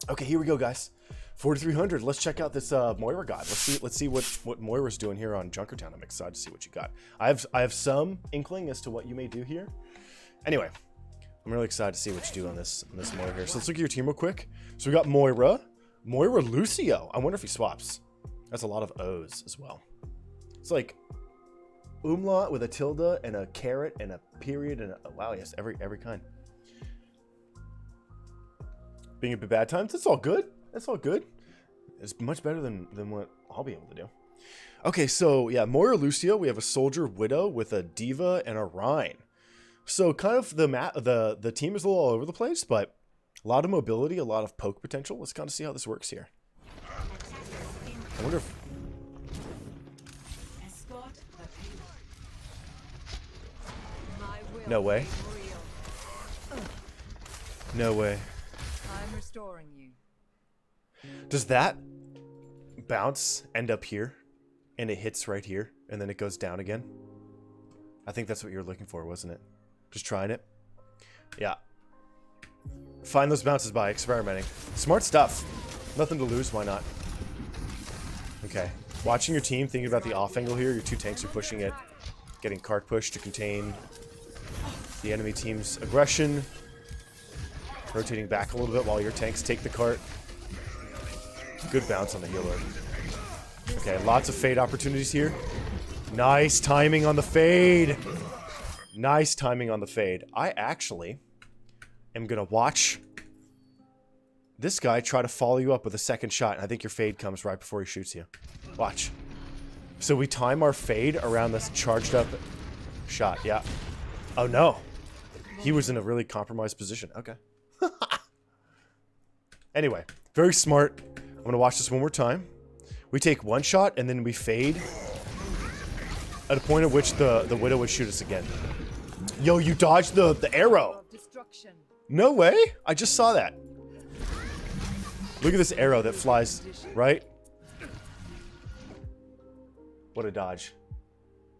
Okay, here we go, guys. 4300. Let's check out this Moira guide. Let's see what Moira's doing here on Junkertown. I'm excited to see what you got. I have some inkling as to what you may do here. Anyway, I'm really excited to see what you do on this Moira here. So let's look at your team real quick. So we got Moira Lucio. I wonder if he swaps. That's a lot of O's as well. It's like umlaut with a tilde and a caret and a period and a wow, yes, every kind. Being a bit bad times, that's all good. That's all good. It's much better than what I'll be able to do. Okay, so yeah, Moira Lucio, we have a soldier widow with a diva and a Rhine. So kind of the team is a little all over the place, but a lot of mobility, a lot of poke potential. Let's kind of see how this works here. I wonder if... No way. No way. I'm restoring you. Does that bounce end up here and it hits right here and then it goes down again? I think that's what you were looking for, wasn't it? Just trying it. Yeah. Find those bounces by experimenting. Smart stuff. Nothing to lose, why not? Okay. Watching your team, thinking about the off angle here. Your two tanks are pushing it. Getting cart push to contain the enemy team's aggression. Rotating back a little bit while your tanks take the cart. Good bounce on the healer. Okay, lots of fade opportunities here. Nice timing on the fade. Nice timing on the fade. I actually am going to watch this guy try to follow you up with a second shot. And I think your fade comes right before he shoots you. Watch. So we time our fade around this charged up shot. Yeah. Oh, no. He was in a really compromised position. Okay. Anyway, very smart. I'm going to watch this one more time. We take one shot and then we fade at a point at which the Widow would shoot us again. Yo, you dodged the arrow. No way. I just saw that. Look at this arrow that flies, right? What a dodge.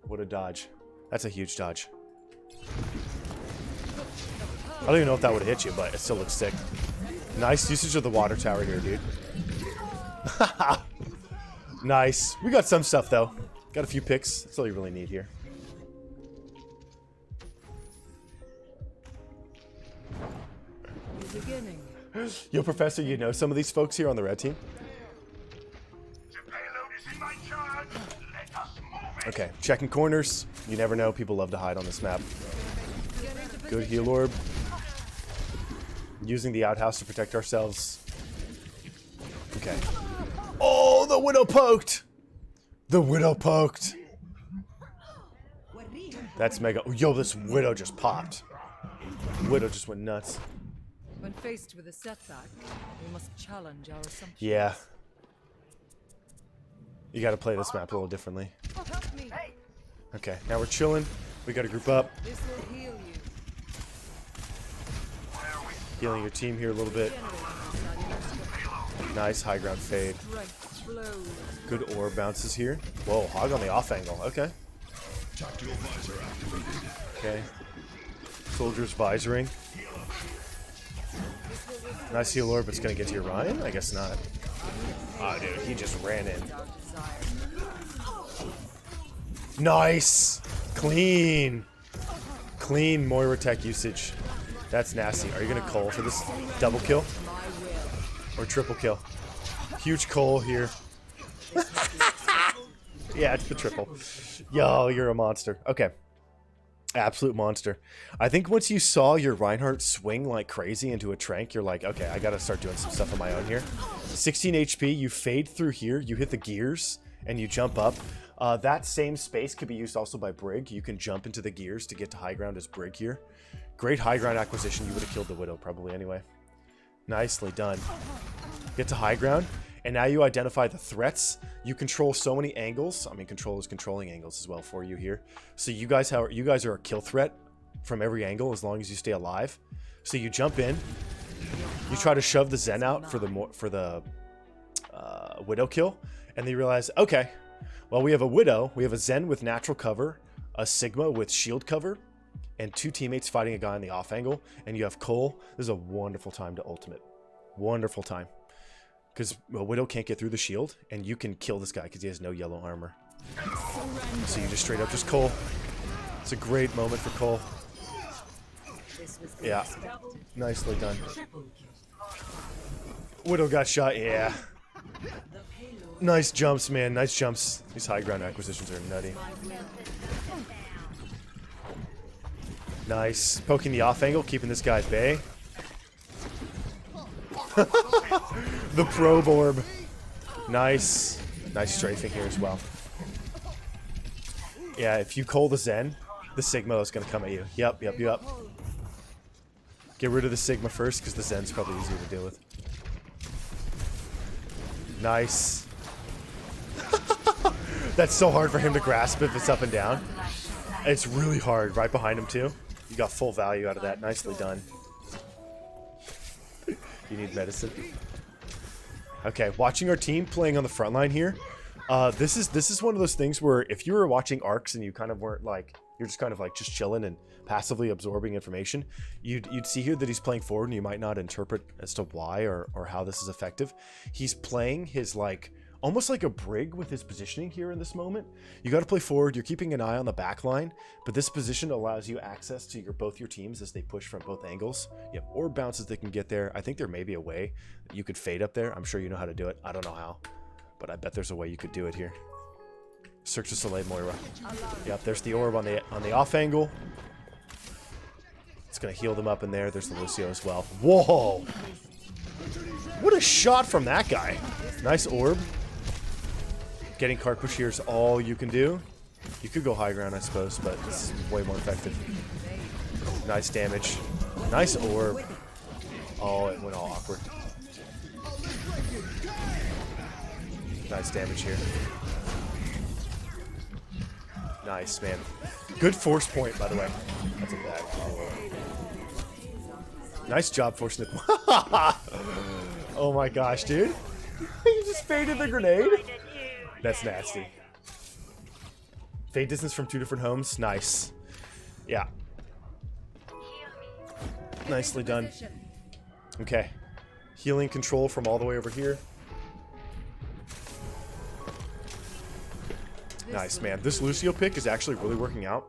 What a dodge. That's a huge dodge. I don't even know if that would have hit you, but it still looks sick. Nice usage of the water tower here, dude. Nice. We got some stuff, though. Got a few picks. That's all you really need here. Yo, Professor, you know some of these folks here on the red team? Okay, checking corners. You never know. People love to hide on this map. Good heal orb. Using the outhouse to protect ourselves. Okay. Oh, the Widow poked! The Widow poked! That's mega. Yo, this Widow just popped. Widow just went nuts. When faced with a setback, we must challenge our assumptions. Yeah. You gotta play this map a little differently. Okay, now we're chilling. We gotta group up. This will heal you. Healing your team here a little bit. Nice high ground fade. Good orb bounces here. Whoa, hog on the off angle. Okay. Okay. Soldier's visoring. Nice heal orb, it's gonna get to your Ryan? I guess not. Oh, dude, he just ran in. Nice! Clean! Clean Moira tech usage. That's nasty. Are you gonna cull for this double kill? Or triple kill? Huge cull here. Yeah, it's the triple. Yo, you're a monster. Okay. Absolute monster. I think once you saw your Reinhardt swing like crazy into a trank, you're like, okay, I gotta start doing some stuff on my own here. 16 HP, you fade through here, you hit the gears, and you jump up. That same space could be used also by Brig. You can jump into the gears to get to high ground as Brig here. Great high ground acquisition. You would have killed the Widow probably anyway. Nicely done. Get to high ground, and now you identify the threats. You control so many angles. I mean, control is controlling angles as well for you here. So you guys are a kill threat from every angle as long as you stay alive. So you jump in, you try to shove the Zen out for the Widow kill, and they realize, okay, well, we have a Widow, we have a Zen with natural cover, a Sigma with shield cover, and two teammates fighting a guy on the off angle, and you have Cole. This is a wonderful time to ultimate. Wonderful time. Because Widow can't get through the shield, and you can kill this guy because he has no yellow armor. So you just straight up just Cole. It's a great moment for Cole. Yeah. Nicely done. Widow got shot. Yeah. Nice jumps, man. Nice jumps. These high ground acquisitions are nutty. Nice. Poking the off angle, keeping this guy at bay. The probe orb. Nice. Nice strafing here as well. Yeah, if you call the Zen, the Sigma is going to come at you. Yep. Get rid of the Sigma first, because the Zen's probably easier to deal with. Nice. That's so hard for him to grasp if it's up and down. It's really hard. Right behind him, too. You got full value out of that. Nicely done. You need medicine. Okay, watching our team playing on the front line here. This is one of those things where if you were watching arcs and you kind of weren't like, you're just kind of like just chilling and passively absorbing information, you'd see here that he's playing forward and you might not interpret as to why or how this is effective. He's playing his like almost like a brig with his positioning here in this moment. You got to play forward. You're keeping an eye on the back line, but this position allows you access to both your teams as they push from both angles. You have orb bounces that can get there. I think there may be a way that you could fade up there. I'm sure you know how to do it. I don't know how, but I bet there's a way you could do it here. Search the Soleil Moira. Yep, there's the orb on the off angle. It's gonna heal them up in there. There's the Lucio as well. Whoa! What a shot from that guy. Nice orb. Getting card push here is all you can do. You could go high ground, I suppose, but this is way more effective. Nice damage. Nice orb. Oh, it went all awkward. Nice damage here. Nice, man. Good force point, by the way. That's a bad. Nice job forcing it. Oh my gosh, dude. You just faded the grenade? That's nasty. Fade distance from 2 different homes. Nice. Yeah. Nicely done. Okay. Healing control from all the way over here. Nice, man. This Lucio pick is actually really working out.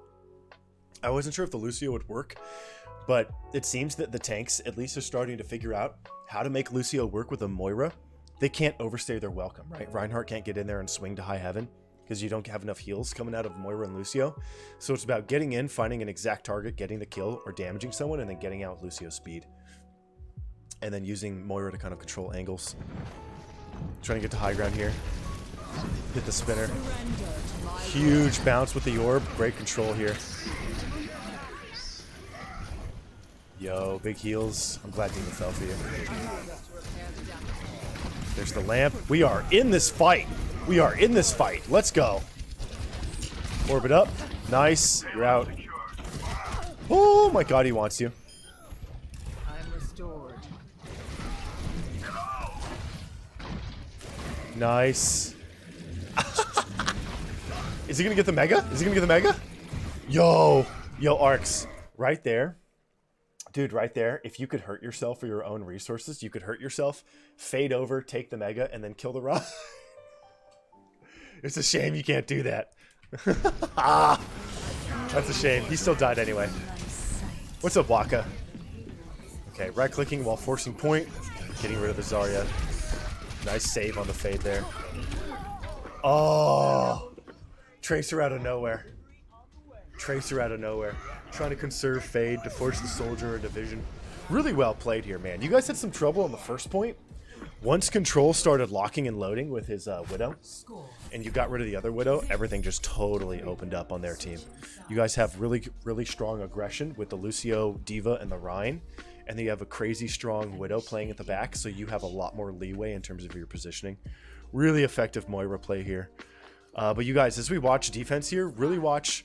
I wasn't sure if the Lucio would work, but it seems that the tanks at least are starting to figure out how to make Lucio work with a Moira. They can't overstay their welcome, right? Reinhardt can't get in there and swing to high heaven because you don't have enough heals coming out of Moira and Lucio. So it's about getting in, finding an exact target, getting the kill or damaging someone, and then getting out Lucio's speed. And then using Moira to kind of control angles. Trying to get to high ground here. Hit the spinner. Huge bounce with the orb. Great control here. Yo, big heals. I'm glad Demon fell for you. There's the lamp. We are in this fight. We are in this fight. Let's go. Orb it up. Nice. You're out. Oh my god, he wants you. I'm restored. Nice. Is he gonna get the mega? Is he gonna get the mega? Yo, arcs. Right there. Dude, right there, if you could hurt yourself for your own resources, you could hurt yourself, fade over, take the mega, and then kill the rock. It's a shame you can't do that. Ah, that's a shame. He still died anyway. What's up, Waka? Okay, right-clicking while forcing point, getting rid of the Zarya. Nice save on the fade there. Oh, Tracer out of nowhere. Tracer out of nowhere. Trying to conserve fade to force the soldier a division. Really well played here, man. You guys had some trouble on the first point. Once control started locking and loading with his Widow, and you got rid of the other Widow, everything just totally opened up on their team. You guys have really strong aggression with the Lucio, D.Va, and the Rhine, and then you have a crazy strong Widow playing at the back, so you have a lot more leeway in terms of your positioning. Really effective Moira play here. But you guys, as we watch defense here, really watch...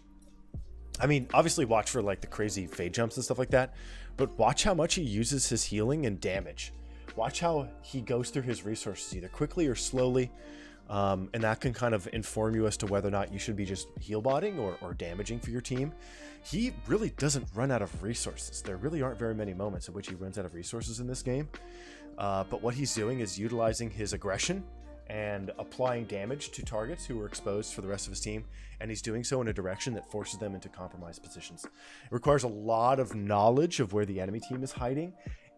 I mean, obviously watch for like the crazy fade jumps and stuff like that, but watch how much he uses his healing and damage. Watch how he goes through his resources either quickly or slowly, and that can kind of inform you as to whether or not you should be just heal botting or damaging for your team. He really doesn't run out of resources. There really aren't very many moments in which he runs out of resources in this game. But what he's doing is utilizing his aggression and applying damage to targets who are exposed for the rest of his team, and he's doing so in a direction that forces them into compromised positions. It requires a lot of knowledge of where the enemy team is hiding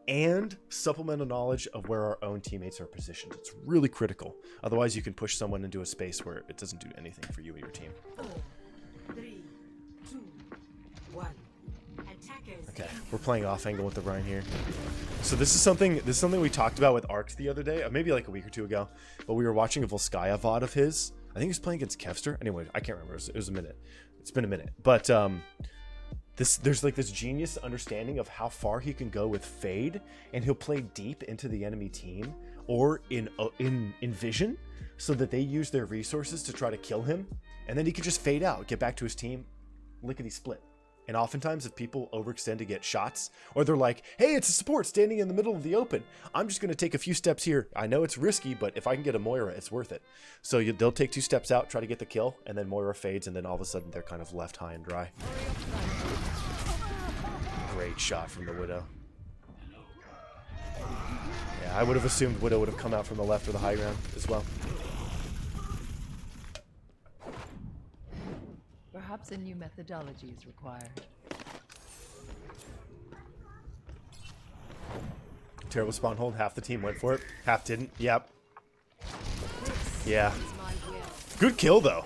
and supplemental knowledge of where our own teammates are positioned. It's really critical. Otherwise, you can push someone into a space where it doesn't do anything for you and your team. 4, 3, 2, 1. Attackers. Okay, we're playing off angle with the Rhine here. So this is something we talked about with Arcs the other day, maybe like a week or two ago. But we were watching a Volskaya VOD of his. I think he was playing against Kevster. Anyway, I can't remember. It was a minute. It's been a minute. But there's like this genius understanding of how far he can go with Fade, and he'll play deep into the enemy team or in vision, so that they use their resources to try to kill him, and then he can just fade out, get back to his team, lickety split. And oftentimes, if people overextend to get shots, or they're like, hey, it's a support standing in the middle of the open, I'm just going to take a few steps here. I know it's risky, but if I can get a Moira, it's worth it. So they'll take 2 steps out, try to get the kill, and then Moira fades, and then all of a sudden they're kind of left high and dry. Great shot from the Widow. Yeah, I would have assumed Widow would have come out from the left or the high ground as well. Perhaps a new methodology is required. Terrible spawn hold. Half the team went for it. Half didn't. Yep. Yeah. Good kill, though.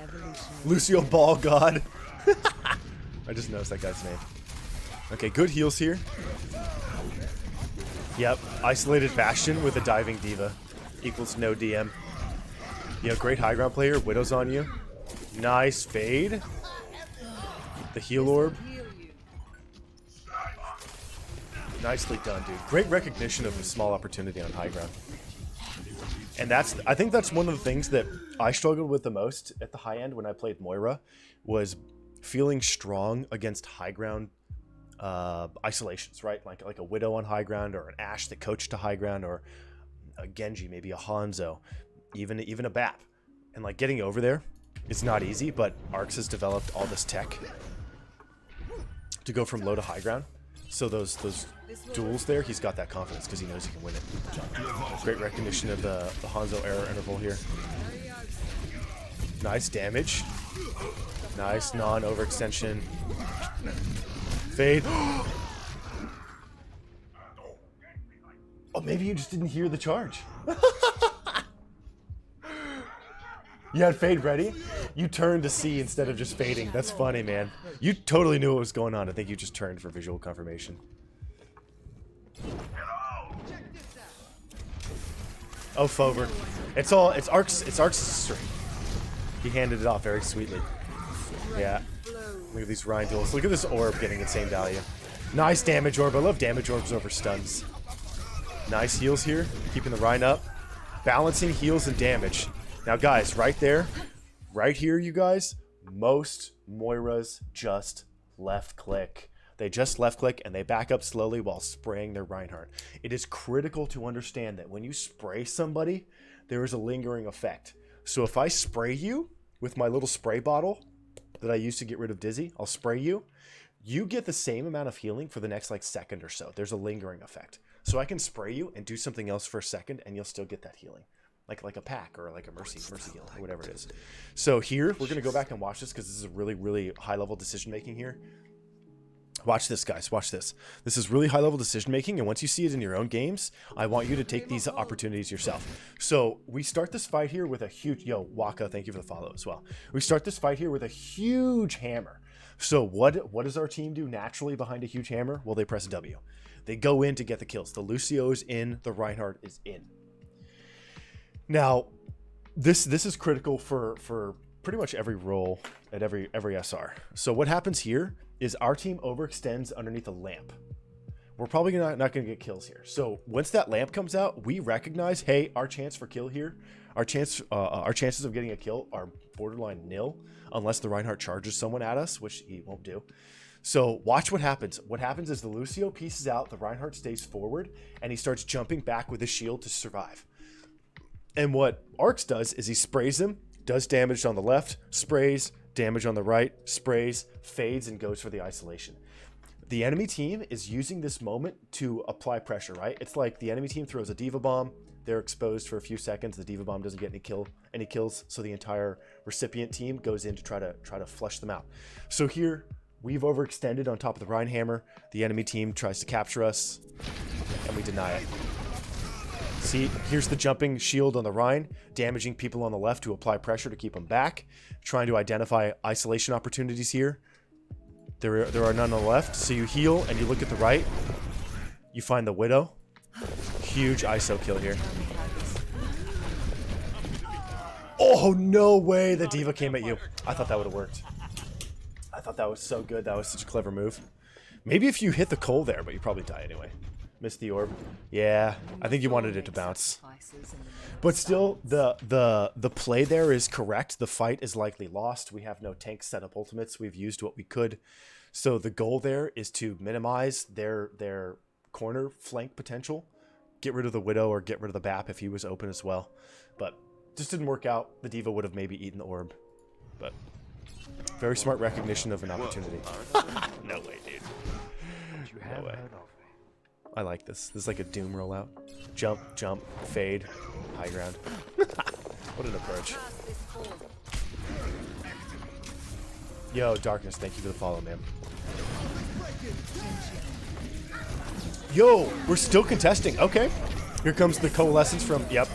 Lucio Ball God. I just noticed that guy's name. Okay, good heals here. Yep. Isolated Bastion with a diving Diva. Equals no DM. Yeah, great high ground player. Widow's on you. Nice fade. The heal orb. Nicely done, dude. Great recognition of a small opportunity on high ground. And I think that's one of the things that I struggled with the most at the high end when I played Moira, was feeling strong against high ground isolations, right? Like a Widow on high ground, or an Ashe that coached to high ground, or a Genji, maybe a Hanzo, even a BAP. And like getting over there, it's not easy, but Arcs has developed all this tech to go from low to high ground. So those duels there, he's got that confidence because he knows he can win it. Great recognition of the Hanzo error interval here. Nice damage. Nice non-overextension. Fade. Oh, maybe you just didn't hear the charge. You had fade ready? You turned to see instead of just fading. That's funny, man. You totally knew what was going on. I think you just turned for visual confirmation. Oh, Fover. It's Arc's strength. He handed it off very sweetly. Yeah. Look at these Rhine duels. Look at this orb getting insane value. Nice damage orb. I love damage orbs over stuns. Nice heals here. Keeping the Rhine up. Balancing heals and damage. Now, guys, right there, right here, you guys, most Moiras just left click. They just left click and they back up slowly while spraying their Reinhardt. It is critical to understand that when you spray somebody, there is a lingering effect. So if I spray you with my little spray bottle that I use to get rid of Dizzy, I'll spray you. You get the same amount of healing for the next like second or so. There's a lingering effect. So I can spray you and do something else for a second and you'll still get that healing. Like a pack or like a mercy heal or whatever it is. So here, we're going to go back and watch this because this is a really, really high level decision making here. Watch this, guys. Watch this. This is really high level decision making, and once you see it in your own games, I want you to take these opportunities yourself. So we start this fight here with a huge... Yo, Waka, thank you for the follow as well. We start this fight here with a huge hammer. So what does our team do naturally behind a huge hammer? Well, they press W. They go in to get the kills. The Lucio's in, the Reinhardt is in. Now, this is critical for pretty much every role at every SR. So what happens here is our team overextends underneath a lamp. We're probably not going to get kills here. So once that lamp comes out, we recognize, hey, our chance for kill here, our chances of getting a kill are borderline nil, unless the Reinhardt charges someone at us, which he won't do. So watch what happens. What happens is the Lucio pieces out, the Reinhardt stays forward, and he starts jumping back with his shield to survive. And what Arcs does is he sprays him, does damage on the left, sprays, damage on the right, sprays, fades, and goes for the isolation. the enemy team is using this moment to apply pressure, right? It's like the enemy team throws a diva bomb. They're exposed for a few seconds. The diva bomb doesn't get any kills, so the entire recipient team goes in to try to flush them out. So here we've overextended on top of the Rhinehammer. The enemy team tries to capture us, and we deny it. See, here's the jumping shield on the Rhine, damaging people on the left to apply pressure to keep them back. Trying to identify isolation opportunities here. There are none on the left, so you heal and you look at the right. You find the Widow. Huge ISO kill here. Oh, no way the diva came at you. I thought that would have worked. I thought that was so good. That was such a clever move. Maybe if you hit the coal there, but you probably die anyway. Missed the orb. Yeah, I think you wanted it to bounce. But still, the play there is correct. The fight is likely lost. We have no tank setup ultimates. We've used what we could. So the goal there is to minimize their corner flank potential. Get rid of the Widow or get rid of the BAP if he was open as well. But just didn't work out. The diva would have maybe eaten the orb. But very smart recognition of an opportunity. No way, dude. No way. I like this. This is like a Doom rollout. Jump, jump, fade, high ground. What an approach. Yo, Darkness, thank you for the follow, man. Yo, we're still contesting. Okay. Here comes the coalescence from... Yep.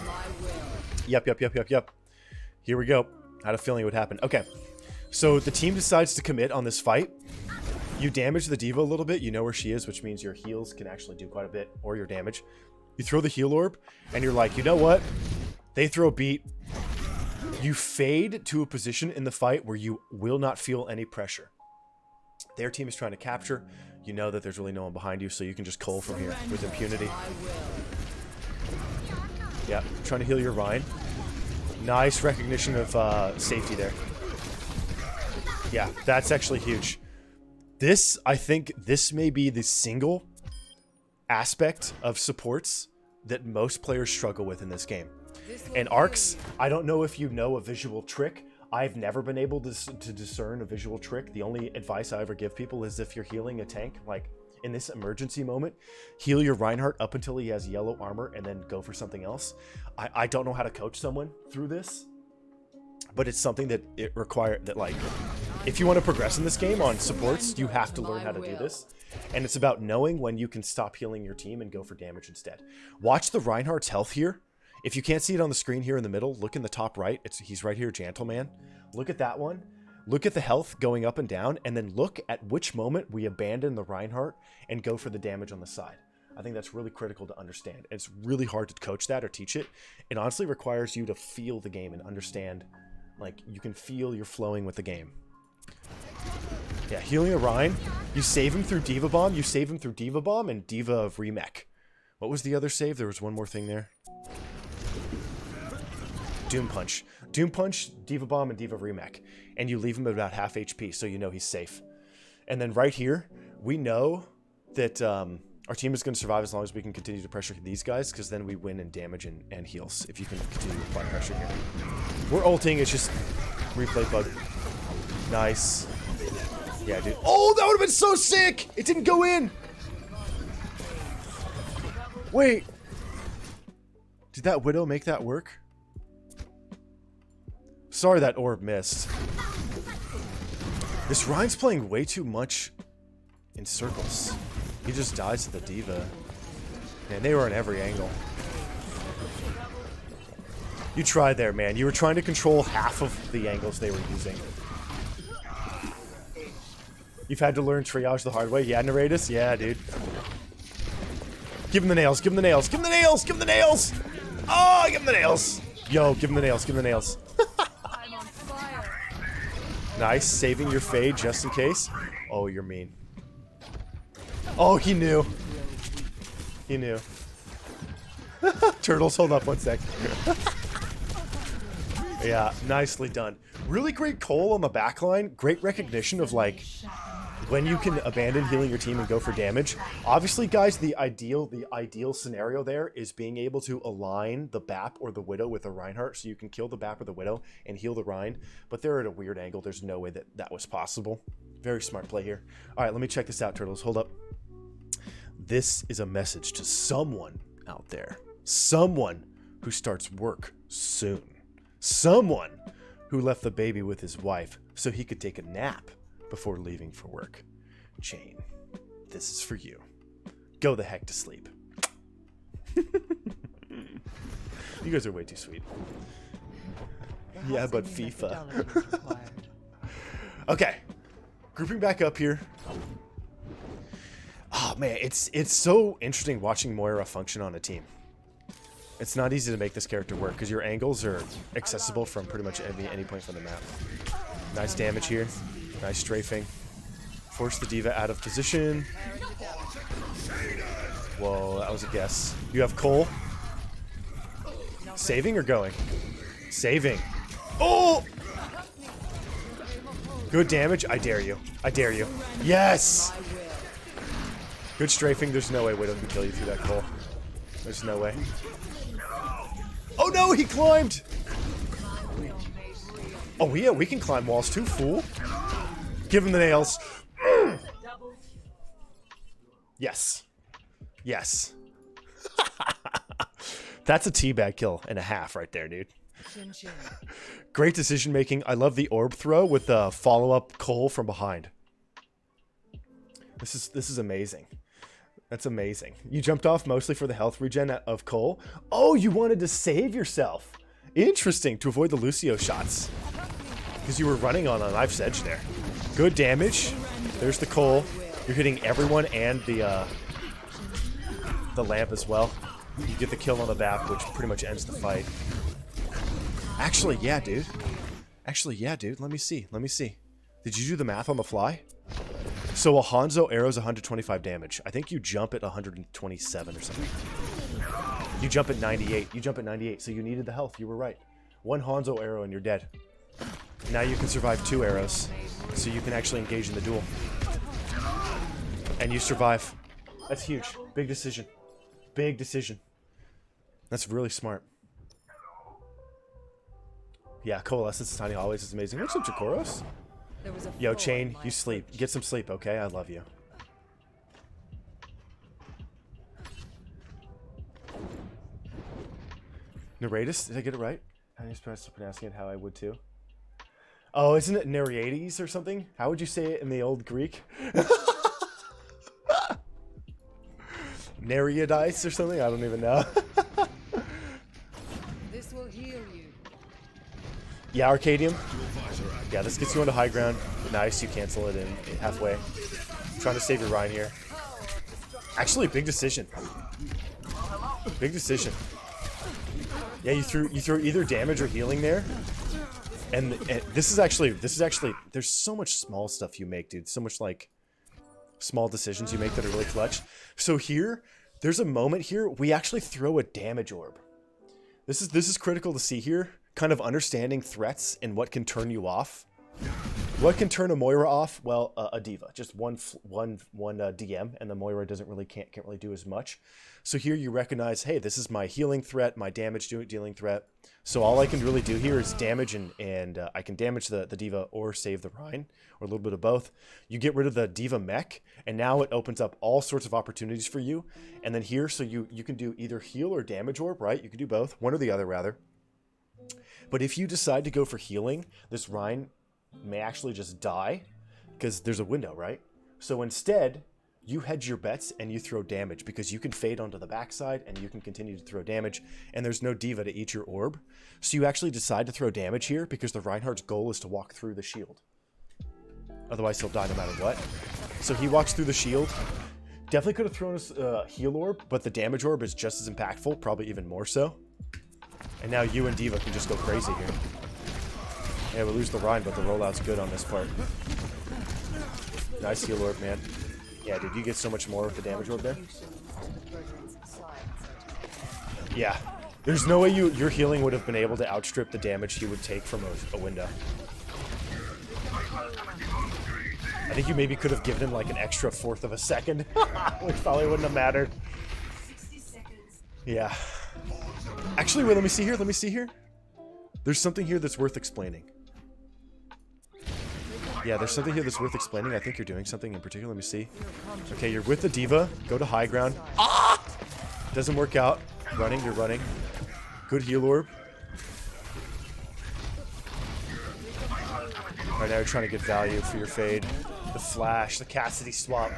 Yep. Here we go. I had a feeling it would happen. Okay. So the team decides to commit on this fight. You damage the diva a little bit. You know where she is, which means your heals can actually do quite a bit, or your damage. You throw the heal orb, and you're like, you know what? They throw beat. You fade to a position in the fight where you will not feel any pressure. Their team is trying to capture. You know that there's really no one behind you, so you can just cull from here with impunity. Yeah, trying to heal your Rhine. Nice recognition of safety there. Yeah, that's actually huge. This, I think, this may be the single aspect of supports that most players struggle with in this game. And arcs, I don't know if you know a visual trick. I've never been able to discern a visual trick. The only advice I ever give people is if you're healing a tank, like in this emergency moment, heal your Reinhardt up until he has yellow armor and then go for something else. I don't know how to coach someone through this, but it's something that it requires that, like, if you want to progress in this game on supports, you have to learn how to do this. And it's about knowing when you can stop healing your team and go for damage instead. Watch the Reinhardt's health here. If you can't see it on the screen here in the middle, look in the top right. He's right here, Gentleman. Look at that one. Look at the health going up and down, and then look at which moment we abandon the Reinhardt and go for the damage on the side. I think that's really critical to understand. It's really hard to coach that or teach it. It honestly requires you to feel the game and understand, like, you can feel you're flowing with the game. Yeah, healing a Rhine. You save him through Diva Bomb. You save him through Diva Bomb and Diva of Remech. What was the other save? There was one more thing there. Doom Punch. Doom Punch, Diva Bomb, and Diva Remech. And you leave him at about half HP, so you know he's safe. And then right here, we know that our team is going to survive as long as we can continue to pressure these guys, because then we win in damage and heals, if you can continue to apply pressure here. We're ulting, it's just replay bug. Nice. Yeah, dude. Oh, that would have been so sick! It didn't go in! Wait. Did that Widow make that work? Sorry that orb missed. This Rhine's playing way too much in circles. He just dies to the Diva. Man, they were in every angle. You tried there, man. You were trying to control half of the angles they were using. You've had to learn triage the hard way. Yeah, Nereidus? Yeah, dude. Give him the nails. Give him the nails. Give him the nails. Give him the nails. Oh, give him the nails. Yo, give him the nails. Give him the nails. Nice. Saving your fade just in case. Oh, you're mean. Oh, he knew. He knew. Turtles, hold up one sec. Yeah, nicely done. Really great Cole on the backline. Great recognition of, like, when you can abandon healing your team and go for damage. Obviously, guys, the ideal scenario there is being able to align the BAP or the Widow with the Reinhardt, so you can kill the BAP or the Widow and heal the Rhine. But they're at a weird angle. There's no way that that was possible. Very smart play here. All right, let me check this out, Turtles. Hold up. This is a message to someone out there. Someone who starts work soon. Someone who left the baby with his wife so he could take a nap before leaving for work. Jane, this is for you. Go the heck to sleep. You guys are way too sweet. Yeah, but FIFA. Okay. Grouping back up here. Oh man, it's so interesting watching Moira function on a team. It's not easy to make this character work because your angles are accessible from pretty much any point from the map. Nice damage here. Nice strafing. Force the diva out of position. Whoa, that was a guess. You have Cole. Saving or going? Saving. Oh! Good damage. I dare you. I dare you. Yes! Good strafing. There's no way Widow can kill you through that Cole. There's no way. Oh no, he climbed! Oh yeah, we can climb walls too, fool. Give him the nails. Yes. Yes. That's a teabag kill and a half right there, dude. Great decision making. I love the orb throw with the follow-up Cole from behind. This is amazing. That's amazing. You jumped off mostly for the health regen of Cole. Oh, you wanted to save yourself. Interesting, to avoid the Lucio shots. Because you were running on a knife's edge there. Good damage. There's the Cole. You're hitting everyone and the lamp as well. You get the kill on the back, which pretty much ends the fight. Actually, yeah, dude. Let me see. Did you do the math on the fly? So a Hanzo arrow is 125 damage. I think you jump at 127 or something. You jump at 98. So you needed the health. You were right. One Hanzo arrow and you're dead. Now you can survive 2 arrows. So you can actually engage in the duel. And you survive. That's huge. Big decision. Big decision. That's really smart. Yeah, Coalescence Tiny always is amazing. What's up, Jacoros? Yo, Chain, you sleep. Get some sleep, okay? I love you. Nereidus? Did I get it right? How do you supposed to pronounce it? How I would too. Oh, isn't it Nereides or something? How would you say it in the old Greek? Nereides or something? I don't even know. This will heal you. Yeah, Arcadium. Yeah, this gets you onto high ground. Nice, you cancel it in halfway. Trying to save your Rhine here. Actually, big decision. Big decision. Yeah, you threw either damage or healing there. And this is actually there's so much small stuff you make, dude. So much like small decisions you make that are really clutch. So here, there's a moment here we actually throw a damage orb. This is critical to see here. Kind of understanding threats and what can turn you off. What can turn a Moira off? Well, a diva, just one DM, and the Moira can't really do as much. So here you recognize, hey, this is my healing threat, my damage dealing threat. So all I can really do here is damage, and I can damage the diva or save the Rhine, or a little bit of both. You get rid of the diva mech, and now it opens up all sorts of opportunities for you. And then here, so you can do either heal or damage orb, right? You can do both, one or the other rather. But if you decide to go for healing, this Rhine may actually just die because there's a window, right? So instead, you hedge your bets and you throw damage because you can fade onto the backside and you can continue to throw damage and there's no diva to eat your orb. So you actually decide to throw damage here because the Reinhardt's goal is to walk through the shield. Otherwise, he'll die no matter what. So he walks through the shield. Definitely could have thrown a heal orb, but the damage orb is just as impactful, probably even more so. And now you and Diva can just go crazy here. Yeah, we lose the Rhine, but the rollout's good on this part. Nice heal orb, man. Yeah, dude, you get so much more with the damage orb there. Yeah. There's no way your healing would have been able to outstrip the damage he would take from a window. I think you maybe could have given him like an extra 1/4 of a second, which probably wouldn't have mattered. 60 seconds. Yeah. Actually, wait, let me see here. There's something here that's worth explaining. Yeah, there's something here that's worth explaining. I think you're doing something in particular. Let me see. Okay, you're with the diva. Go to high ground. Ah! Doesn't work out. Running, you're running. Good heal orb. Right now you're trying to get value for your fade. The flash, the Cassidy swap.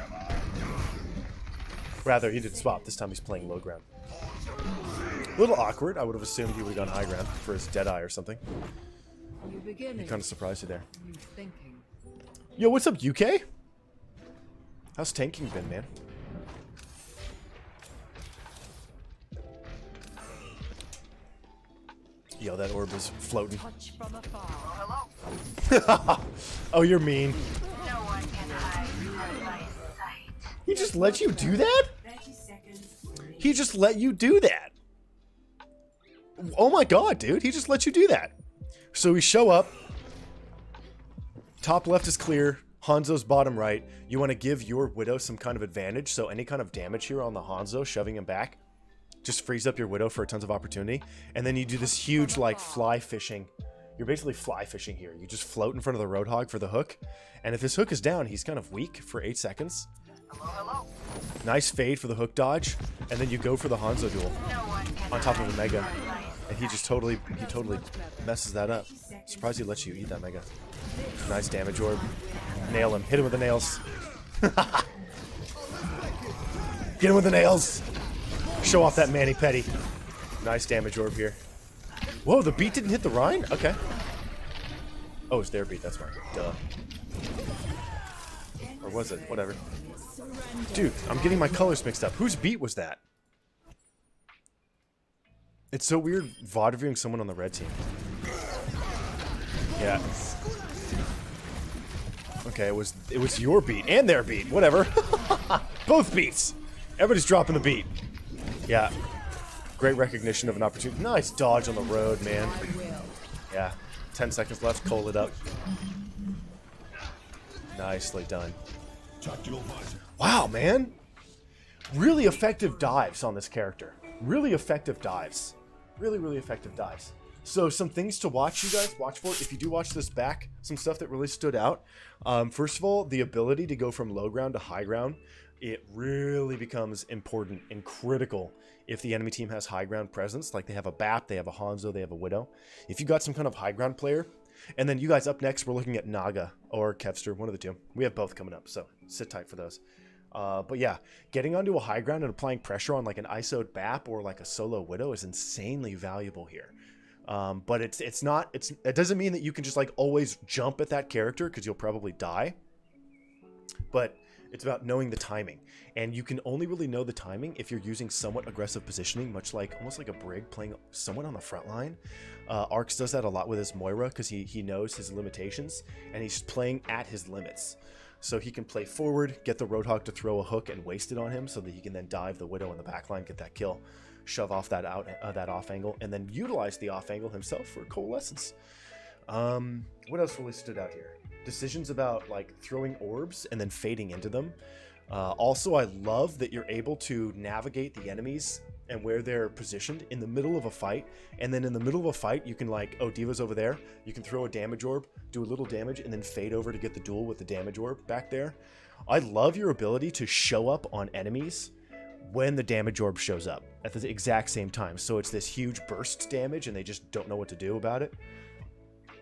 Rather, he didn't swap. This time he's playing low ground. A little awkward. I would have assumed he would have gone high ground for his Deadeye or something. You begin He kind of surprised you there. new thinking. Yo, what's up, UK? How's tanking been, man? Yo, that orb is floating. Touch from afar. Oh, you're mean. No one can hide from my sight. He just let you do that? 30 seconds. He just let you do that. Oh my god, dude. He just let you do that. So we show up. Top left is clear. Hanzo's bottom right. You want to give your Widow some kind of advantage. So any kind of damage here on the Hanzo, shoving him back, just frees up your Widow for tons of opportunity. And then you do this huge, like, fly fishing. You're basically fly fishing here. You just float in front of the Roadhog for the hook. And if his hook is down, he's kind of weak for 8 seconds. Nice fade for the hook dodge. And then you go for the Hanzo duel on top of a Mega. And he totally messes that up. Surprised he lets you eat that Mega. Nice damage orb. Nail him. Hit him with the nails. Get him with the nails. Show off that mani-pedi. Nice damage orb here. Whoa, the beat didn't hit the Rhine? Okay. Oh, it's their beat. That's why. Duh. Or was it? Whatever. Dude, I'm getting my colors mixed up. Whose beat was that? It's so weird VOD reviewing someone on the red team. Yeah. Okay, it was your beat and their beat. Whatever. Both beats. Everybody's dropping the beat. Yeah. Great recognition of an opportunity. Nice dodge on the road, man. Yeah. 10 seconds left. Coal it up. Nicely done. Wow, man. Really effective dives on this character. Really effective dives. Really effective dives. So some things to watch, you guys. Watch for. If you do watch this back, some stuff that really stood out. First of all, the ability to go from low ground to high ground. It really becomes important and critical if the enemy team has high ground presence. Like they have a BAP, they have a Hanzo, they have a Widow. If you got some kind of high ground player, and then you guys up next, we're looking at Naga or Kevster, one of the two. We have both coming up, so sit tight for those. But yeah, getting onto a high ground and applying pressure on like an ISO'd BAP or like a solo Widow is insanely valuable here. But it doesn't mean that you can just like always jump at that character because you'll probably die. But it's about knowing the timing, and you can only really know the timing if you're using somewhat aggressive positioning, much like almost like a Brig playing someone on the front line. Arx does that a lot with his Moira because he knows his limitations and he's playing at his limits. So he can play forward, get the Roadhog to throw a hook and waste it on him so that he can then dive the Widow in the backline, get that kill, shove off that off angle, and then utilize the off angle himself for coalescence. What else really stood out here? Decisions about like throwing orbs and then fading into them. Also, I love that you're able to navigate the enemies and where they're positioned in the middle of a fight. And then in the middle of a fight, you can like, oh, Diva's over there. You can throw a damage orb, do a little damage, and then fade over to get the duel with the damage orb back there. I love your ability to show up on enemies when the damage orb shows up at the exact same time. So it's this huge burst damage and they just don't know what to do about it.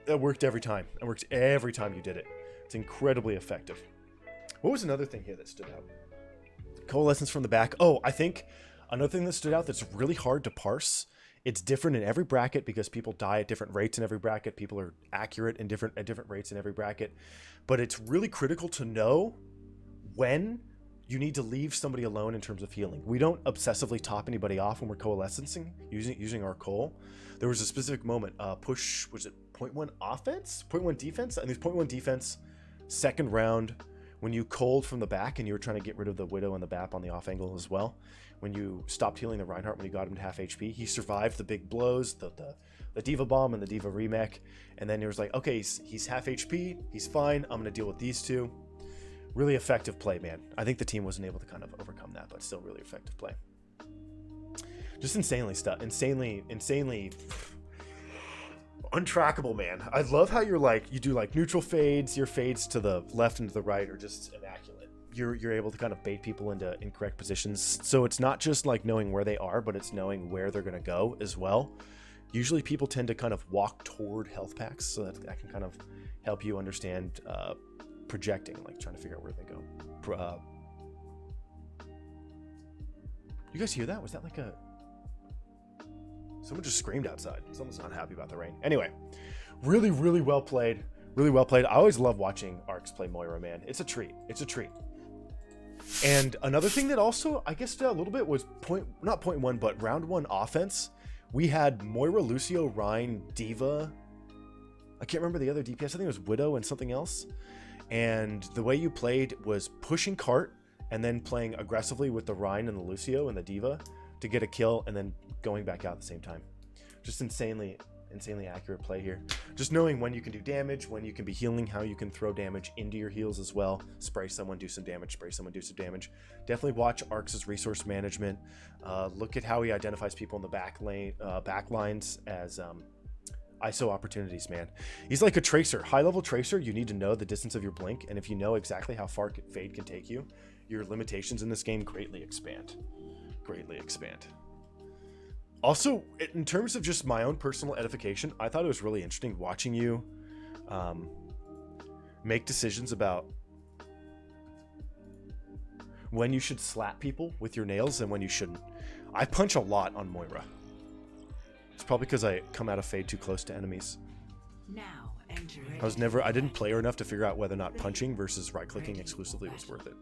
It worked every time. It works every time you did it. It's incredibly effective. What was another thing here that stood out? Coalescence from the back. Oh, I think another thing that stood out that's really hard to parse. It's different in every bracket because people die at different rates in every bracket. People are accurate at different rates in every bracket. But it's really critical to know when you need to leave somebody alone in terms of healing. We don't obsessively top anybody off when we're coalescing using our coal. There was a specific moment, push, was it 0.1 offense? 0.1 defense? I think it's 0.1 defense, second round, when you coaled from the back and you were trying to get rid of the Widow and the BAP on the off angle as well. When you stopped healing the Reinhardt when you got him to half HP, he survived the big blows, the Diva Bomb and the Diva Remech. And then he was like, okay, he's half HP, he's fine, I'm going to deal with these two. Really effective play, man. I think the team wasn't able to kind of overcome that, but still really effective play. Just insanely Untrackable, man. I love how you're like, you do like neutral fades, your fades to the left and to the right are just immaculate. You're able to kind of bait people into incorrect positions. So it's not just like knowing where they are, but it's knowing where they're going to go as well. Usually people tend to kind of walk toward health packs, so that can kind of help you understand projecting, like trying to figure out where they go. You guys hear that? Was that like a... Someone just screamed outside. Someone's not happy about the rain. Anyway, really, really well played. Really well played. I always love watching ARCs play Moira, man. It's a treat. It's a treat. And another thing that also, I guess, a little bit was not point one, but round one offense. We had Moira, Lucio, Rhine, Diva. I can't remember the other DPS. I think it was Widow and something else. And the way you played was pushing cart and then playing aggressively with the Rhine and the Lucio and the Diva to get a kill and then going back out at the same time. Just insanely accurate play here. Just knowing when you can do damage, when you can be healing, how you can throw damage into your heals as well. Spray someone, do some damage, spray someone, do some damage. Definitely watch Arcs' resource management. Look at how he identifies people in the back lines as ISO opportunities, man. He's like a tracer, high-level tracer. You need to know the distance of your blink, and if you know exactly how far Fade can take you, your limitations in this game greatly expand. Greatly expand. Also, in terms of just my own personal edification, I thought it was really interesting watching you make decisions about when you should slap people with your nails and when you shouldn't. I punch a lot on Moira. It's probably because I come out of Fade too close to enemies. Now I didn't play her enough to figure out whether or not punching versus right-clicking exclusively was worth it.